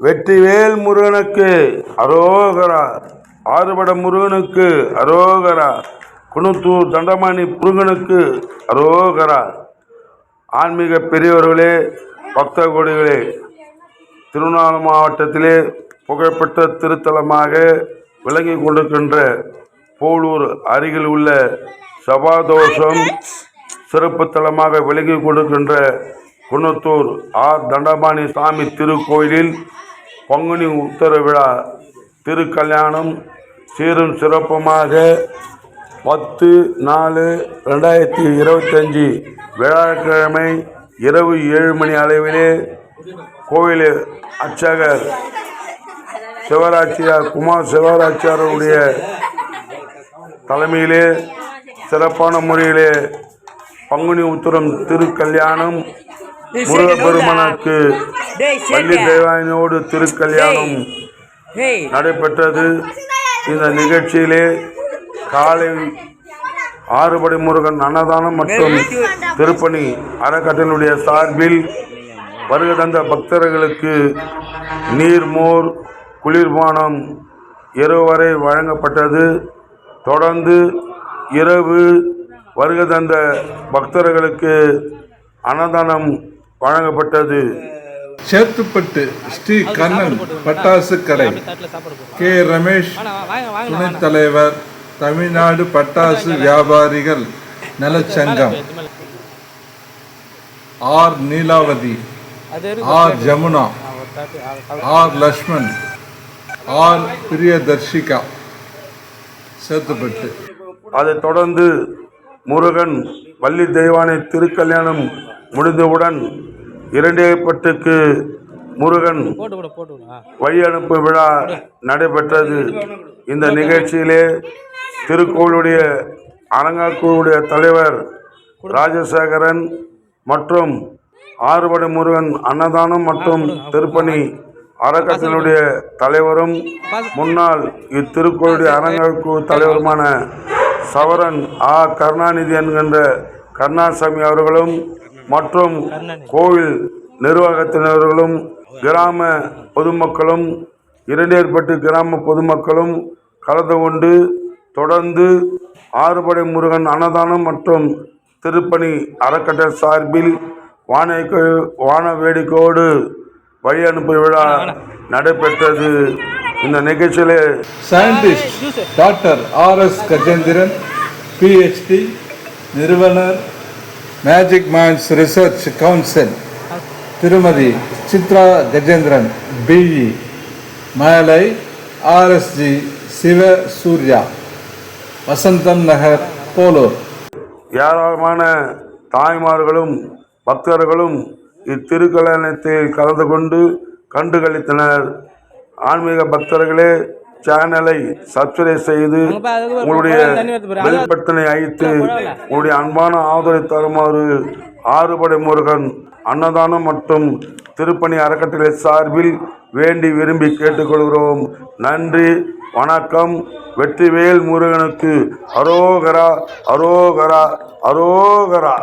வெற்றிவேல் முருகனுக்கு அரோகரா. ஆறுபட முருகனுக்கு அரோகரா. குணத்தூர் தண்டமாணி முருகனுக்கு அரோகரா. ஆன்மீக பெரியவர்களே, பக்த கோடிகளே, திருவண்ணாமலை மாவட்டத்திலே புகழ்பெற்ற திருத்தலமாக விளங்கி கொண்டிருக்கின்ற போலூர் அருகில் உள்ள சபாதோஷம் சிறப்பு தலமாக விளங்கி கொண்டிருக்கின்ற குணத்தூர் தண்டபாணி சாமி திருக்கோயிலில் பங்குனி உத்தர விழா திருக்கல்யாணம் சீரும் சிறப்புமாக 10/4/2025 வியாழக்கிழமை இரவு 7 மணி அளவிலே கோவில் அர்ச்சகர் சிவராட்சியார் குமார் சிவராட்சியாருடைய தலைமையிலே சிறப்பான முறையிலே பங்குனி உத்திரம் திருக்கல்யாணம் முருகப்பெருமானுக்கு வள்ளி தெய்வானையோடு திருக்கல்யாணம் நடைபெற்றது. இந்த நிகழ்ச்சியிலே காலை ஆறுபடை முருகன் அன்னதானம் மற்றும் திருப்பணி அறக்கட்டளையுடைய சார்பில் வருகை தந்த பக்தர்களுக்கு நீர்மோர் குளிர்பானம் இரவு வரை வழங்கப்பட்டது. தொடர்ந்து இரவு வருகை தந்த பக்தர்களுக்கு அன்னதானம் வழங்கப்பட்டது. சேத்துப்பட்டு ஸ்ரீ கண்ணன் பட்டாசு கடை கே. ரமேஷ், துணைத் தலைவர், தமிழ்நாடு பட்டாசு வியாபாரிகள் நலச்சங்கம். R. Neelavathi, R. Jamuna, R. Lakshman, R. Priyadharshika, Chetpet. அதைத் தொடர்ந்து முருகன் வள்ளி தெய்வானை திருக்கல்யாணம் முடிந்தவுடன் இரண்டேப்பட்டுக்கு முருகன் வழி அனுப்பு விழா நடைபெற்றது. இந்த நிகழ்ச்சியிலே திருக்கோவிலுடைய அரங்காக்குழுடைய தலைவர் ராஜசேகரன் மற்றும் ஆறுபடை முருகன் அன்னதானம் மற்றும் திருப்பணி அறக்கட்டளையுடைய தலைவரும் முன்னாள் இத்திருக்கோளுடைய அரங்காக்குழு தலைவருமான சவரன் கருணாநிதி என்கின்ற கருணாசாமி அவர்களும் மற்றும் கோவில் நிர்வாகத்தினர்களும் கிராம பொதுமக்களும் இரண்டேற்பட்டு கிராம பொதுமக்களும் கலந்து கொண்டு தொடர்ந்து ஆறுபடை முருகன் அன்னதானம் மற்றும் திருப்பணி அறக்கட்டளை சார்பில் வான வேடிக்கையோடு வழி அனுப்பு விழா நடைபெற்றது. இந்த நிகழ்ச்சியிலே scientist doctor R.S. Gajendran, PhD, நிறுவனர், மேஜிக் மைண்ட்ஸ் ரிசர்ச் கவுன்சில், திருமதி சித்ரா கஜேந்திரன், BE, மலை, RSG சிவ சூர்யா, வசந்தம் நகர், போலூர். ஏராளமான தாய்மார்களும் பக்தர்களும் இத்திருக்கல்யாணத்தில் கலந்து கொண்டு கண்டுகளித்தனர். ஆன்மீக பக்தர்களே, சேனலை சப்ஸ்கிரைப் செய்து உங்களுடைய பெல் பட்டனை அழுத்தி உங்களுடைய அன்பான ஆதரவை தருமாறு ஆறுபடை முருகன் அன்னதானம் மற்றும் திருப்பணி அறக்கட்டளை சார்பில் வேண்டி விரும்பி கேட்டுக்கொள்கிறோம். நன்றி, வணக்கம். வெற்றிவேல் முருகனுக்கு அரோகரா, அரோகரா, அரோகரா.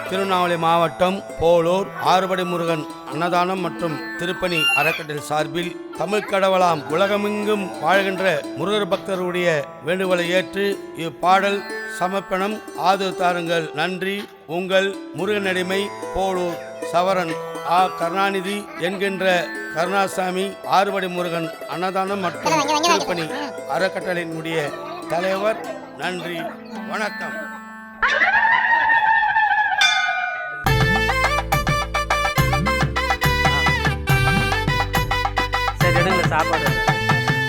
திருவண்ணாமலை மாவட்டம் போலூர் ஆறுபடை முருகன் அன்னதானம் மற்றும் திருப்பணி அறக்கட்டளை சார்பில் தமிழ் கடவுளாம் உலகமெங்கும் வாழ்கின்ற முருகர் பக்தருடைய வேண்டுகோளை ஏற்று இப்பாடல் சமர்ப்பணம் ஆதரவு தாருங்கள். நன்றி. உங்கள் முருகனடிமை போலூர் சவரன் கருணாநிதி என்கின்ற கருணாசாமி ஆறுபடை முருகன் அன்னதானம் மற்றும் திருப்பணி அறக்கட்டளையினுடைய தலைவர். நன்றி, வணக்கம்.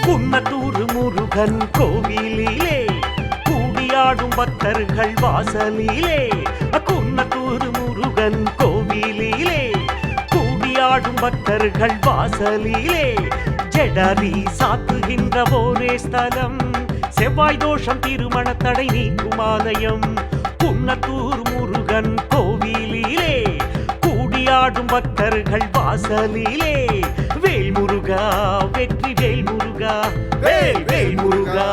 குன்னத்தூர் முருகன் கோவிலிலே கூடியாடும் பக்தர்கள் வாசலிலே. குன்னத்தூர் முருகன் கோவிலிலே கூடியாடும் பக்தர்கள் வாசலிலே. ஜடரி சாத்துகின்ற ஒரே ஸ்தலம், செவ்வாய் தோஷம் திருமண தடை நீக்கும் ஆலயம். குன்னத்தூர் முருகன் கோவிலிலே கூடியாடும் பக்தர்கள் வாசலிலே. வேல் முருகா, வெற்றி வேல் முருகா, வேல் வேல் முருகா,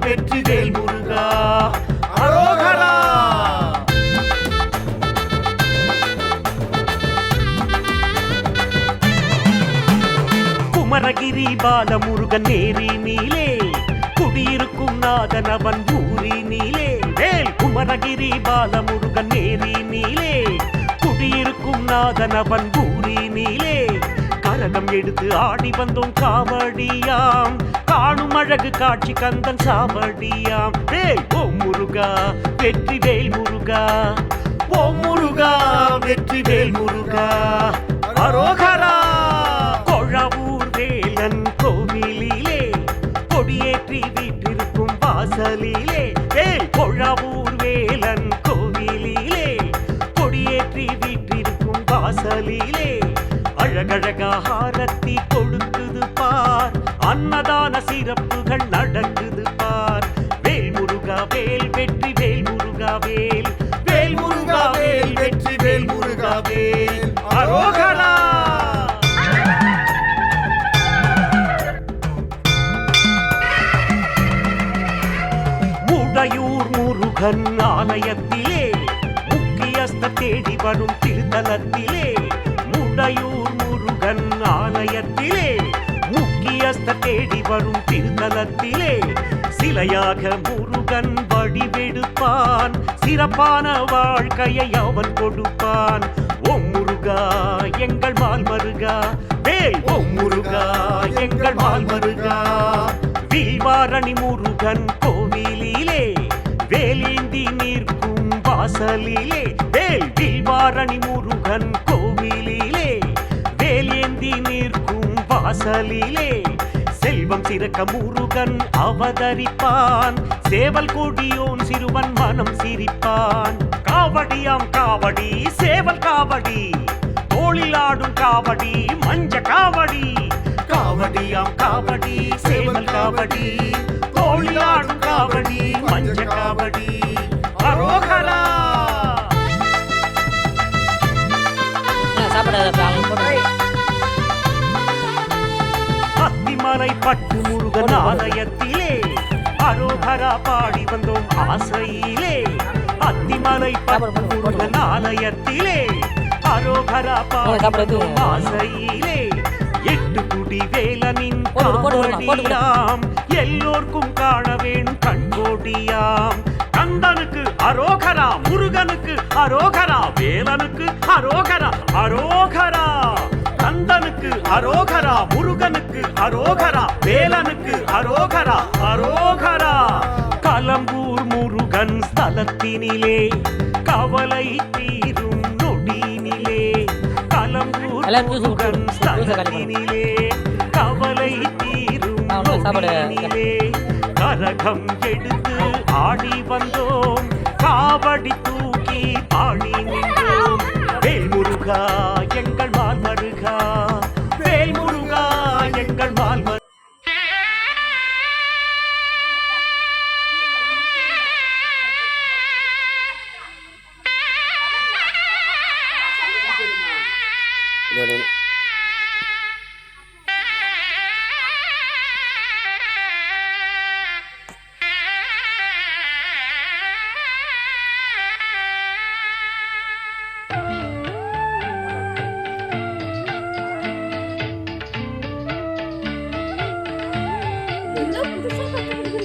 வெற்றி வேல் முருகா, அரோகரா. குமர முருகன் நேரினிலே குடியிருக்கும் நாதன் அவன் ஊரினிலே வேல் குமரகிரி பாலமுருகன் நேரினிலே குடியிருக்கும் நாதன் அவன் ஊரினிலே கரகம் எடுத்து ஆடி வந்தோம் காவடியாம் காணும் அழகு காட்சி கந்தன் சாவடியாம் வேல் ஓ முருகா வெற்றி வேல் முருகா ஓ முருகா வெற்றி வேல் முருகா அரோகரா கொழவூர் வேலன் கோவிலிலே கொடியேற்றி வீற்றிருக்கும் வாசலிலே வேல் கொழவூர் வேலன் கோவிலிலே கொடியேற்றி வீற்றிருக்கும் வாசலிலே அழகழகா ஹாரத்தி கொடுக்குது பார் அன்னதான சிறப்புகள் நடக்குது பார் வேல் முருகா வேல் வெற்றி வேல் முருகா வேல் வேல் முருகா வேல் வெற்றி வேல் முருகா வேல் அரோகரா முடையூர் முருகன் ஆலயத்திலே முக்கியஸ்த தேடி வரும் திருத்தலத்திலே முடையூர் முருகன் ஆலயத்திலே முக்கியஸ்த தேடி வரும் திருத்தலத்திலே சிலையாக முருகன் வடிவெடுப்பான் சிறப்பான வாழ்க்கையை அவன் கொடுப்பான் ஓ முருகா எங்கள் மால் மருகா வேல் ஓ முருகா எங்கள் மால் மருகா வில்வாரணி முருகன் கோவிலிலே வேலேந்தி நிற்கும் வாசலிலே வேல் வில்வாரணி முருகன் கோவிலிலே வேலேந்தி நிற்கும் வாசலிலே செல்வம் சிறக்க முருகன் அவதரிப்பான் சேவல் கொடியோன் சிறுவன் மனம் சிரிப்பான் காவடியாம் காவடி சேவல் காவடி தோளிலாடும் காவடி மஞ்ச காவடி காவடியாம் காவடி சேவல் காவடி தோளிலாடும் காவடி மஞ்ச காவடி அரோகரா அத்திமலை பட்டு முருகன் ஆலயத்திலே அரோகரா பாடி வந்தோம் ஆசையிலே அத்திமலை பட்டு முருகன் ஆலயத்திலே அரோகரா பாடி வந்தோம் ஆசையிலே எட்டு குடி வேலனின் காவடியாம் எல்லோர்க்கும் காண வேணும் கண்கோடியாம் கந்தனுக்கு அரோகரா முருகனுக்கு அரோகரா வேலனுக்கு அரோகரா அரோகரா கந்தனுக்கு அரோகரா முருகனுக்கு அரோகரா வேலனுக்கு அரோகரா அரோகரா கலம்பூர் முருகன் ஸ்தலத்தினிலே கவலை தீரும் நொடியினிலே கலம்பூர் முருகன் ஸ்தலத்தினிலே கவலை தீரும் நொடியினிலே கரகம் எடுத்து ஆடி வந்தோம் காவடி தூக்கி பாடி நின்றோம் வேல் முருகா எங்கள் மால் மருகா வேல் முருகா எங்கள் மால் மருகா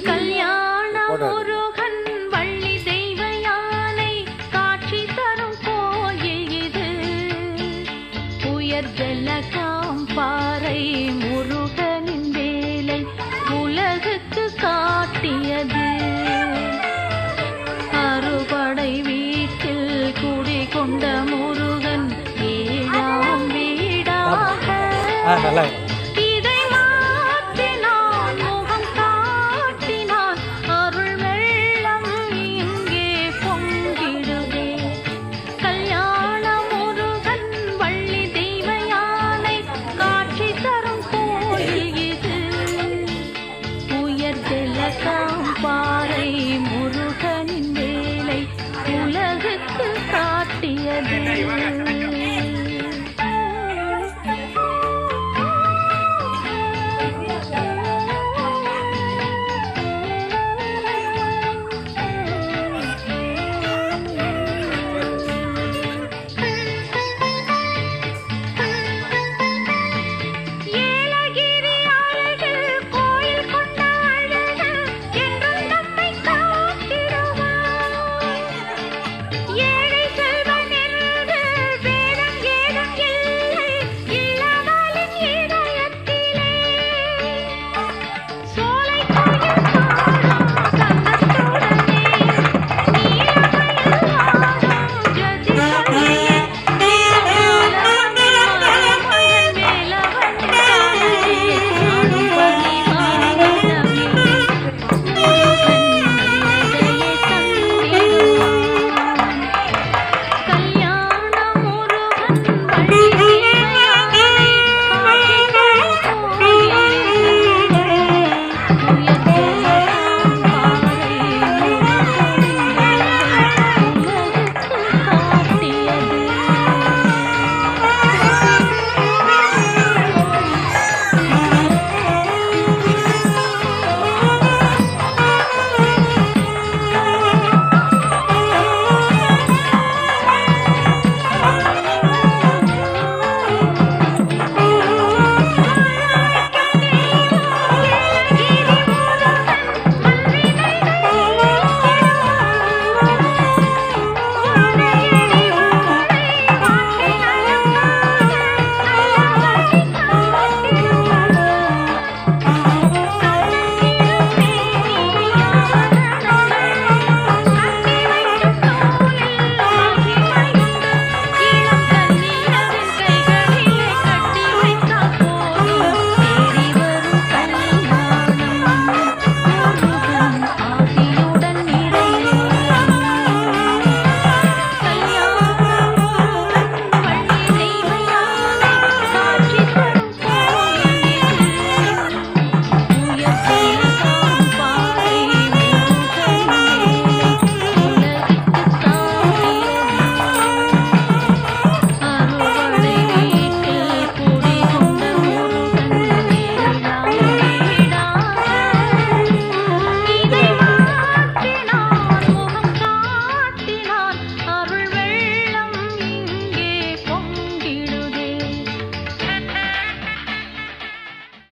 கல்யாண முருகன் வள்ளி தெய்வ யானை காட்சி தரும் கோயில் இது உயர் ஜலகாம் பாறை முருகனின் வேலை உலகுக்கு காட்டியது அறுபடை வீட்டில் குடிகொண்ட முருகன் ஏழாம் வீடாக